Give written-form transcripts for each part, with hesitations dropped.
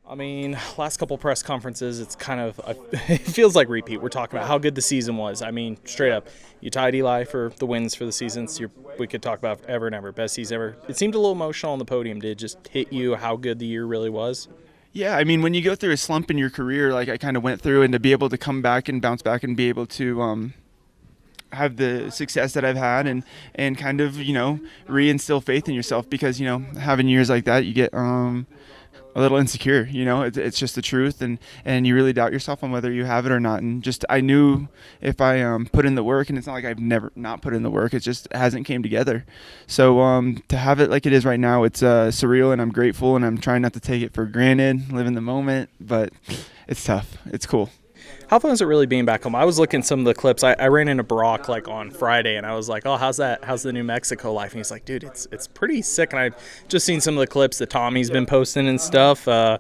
I mean, last couple press conferences, it's kind of, it feels like repeat. We're talking about how good the season was. I mean, straight up, you tied Eli for the wins for the season. So we could talk about ever and ever, best season ever. It seemed a little emotional on the podium. Did it just hit you how good the year really was? Yeah, I mean, when you go through a slump in your career, like I kind of went through, and to be able to come back and bounce back and be able to have the success that I've had and kind of, reinstill faith in yourself because, having years like that, you get a little insecure, it's just the truth, and you really doubt yourself on whether you have it or not. And just I knew if I put in the work, and it's not like I've never not put in the work, it just hasn't came together. So to have it like it is right now, it's surreal, and I'm grateful, and I'm trying not to take it for granted, live in the moment, but it's tough. It's cool. How fun is it really being back home? I was looking at some of the clips. I ran into Broc on Friday, and I was like, "Oh, how's that? How's the New Mexico life?" And he's like, "Dude, it's pretty sick." And I've just seen some of the clips that Tommy's been posting and stuff. Where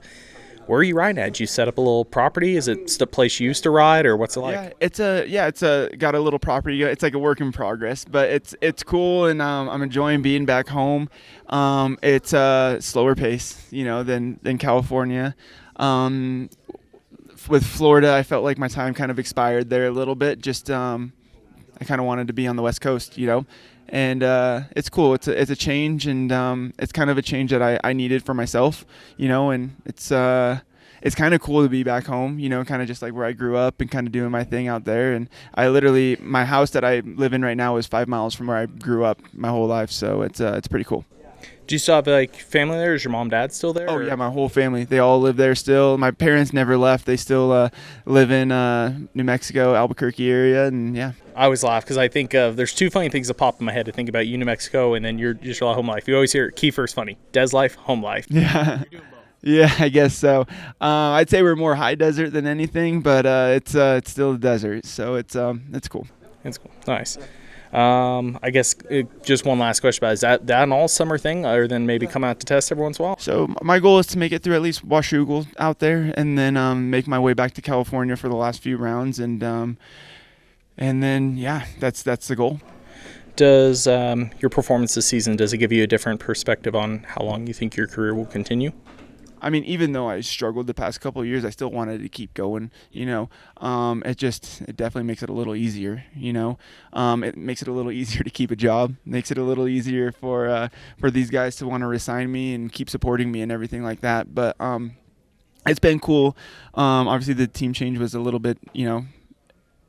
are you riding at? Did you set up a little property? Is it the place you used to ride, or what's it like? Yeah, it's got a little property. It's like a work in progress, but it's cool, and I'm enjoying being back home. It's a slower pace, than California. With Florida, I felt like my time kind of expired there a little bit. Just I kind of wanted to be on the West Coast, and it's cool. It's a change, and it's kind of a change that I needed for myself, and it's kind of cool to be back home, kind of just like where I grew up and kind of doing my thing out there. And my house that I live in right now is 5 miles from where I grew up my whole life, so it's pretty cool. Do you still have family there? Is your mom, dad still there? Oh, yeah, my whole family. They all live there still. My parents never left. They still live in New Mexico, Albuquerque area, and yeah. I always laugh because I think there's two funny things that pop in my head to think about you, New Mexico, and then your home life. You always hear Kiefer's funny. Des life, home life. Yeah. Yeah, I guess so. I'd say we're more high desert than anything, but it's still a desert, so it's cool. It's cool. Nice. I guess just one last question about is that an all summer thing, other than maybe come out to test every once in a while? So my goal is to make it through at least Washougal out there, and then make my way back to California for the last few rounds, and then yeah, that's the goal. Does your performance this season, does it give you a different perspective on how long you think your career will continue? I mean, even though I struggled the past couple of years, I still wanted to keep going, It definitely makes it a little easier, It makes it a little easier to keep a job, makes it a little easier for these guys to want to resign me and keep supporting me and everything like that. But it's been cool. Obviously, the team change was a little bit,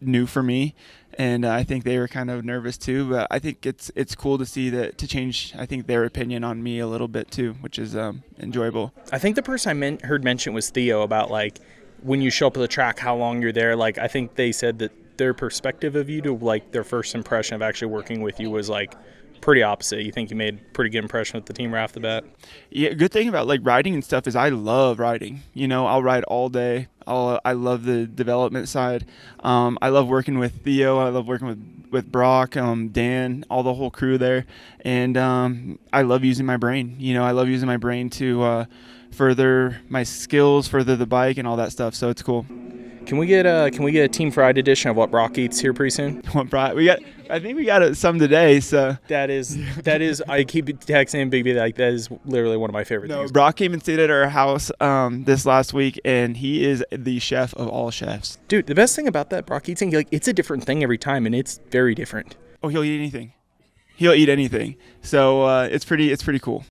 new for me, and I think they were kind of nervous too, but I think it's cool to see to change, I think, their opinion on me a little bit too, which is enjoyable. I think the person I heard mention was Theo about when you show up at the track, how long you're there. I think they said that their perspective of you to their first impression of actually working with you was pretty opposite. You think you made a pretty good impression with the team right off the bat? Yeah, good thing about riding and stuff is I love riding. I'll ride all day. I love the development side. I love working with Theo. I love working with Broc, Dan, all the whole crew there. And I love using my brain. I love using my brain to further my skills, further the bike and all that stuff. So it's cool. Can we get a team fried edition of what Broc eats here pretty soon? I think we got some today. So that is. I keep texting Big B that is literally one of my favorite things. Broc came and stayed at our house this last week, and he is the chef of all chefs. Dude, the best thing about that Broc eating, it's a different thing every time, and it's very different. Oh, he'll eat anything. He'll eat anything. So it's pretty cool.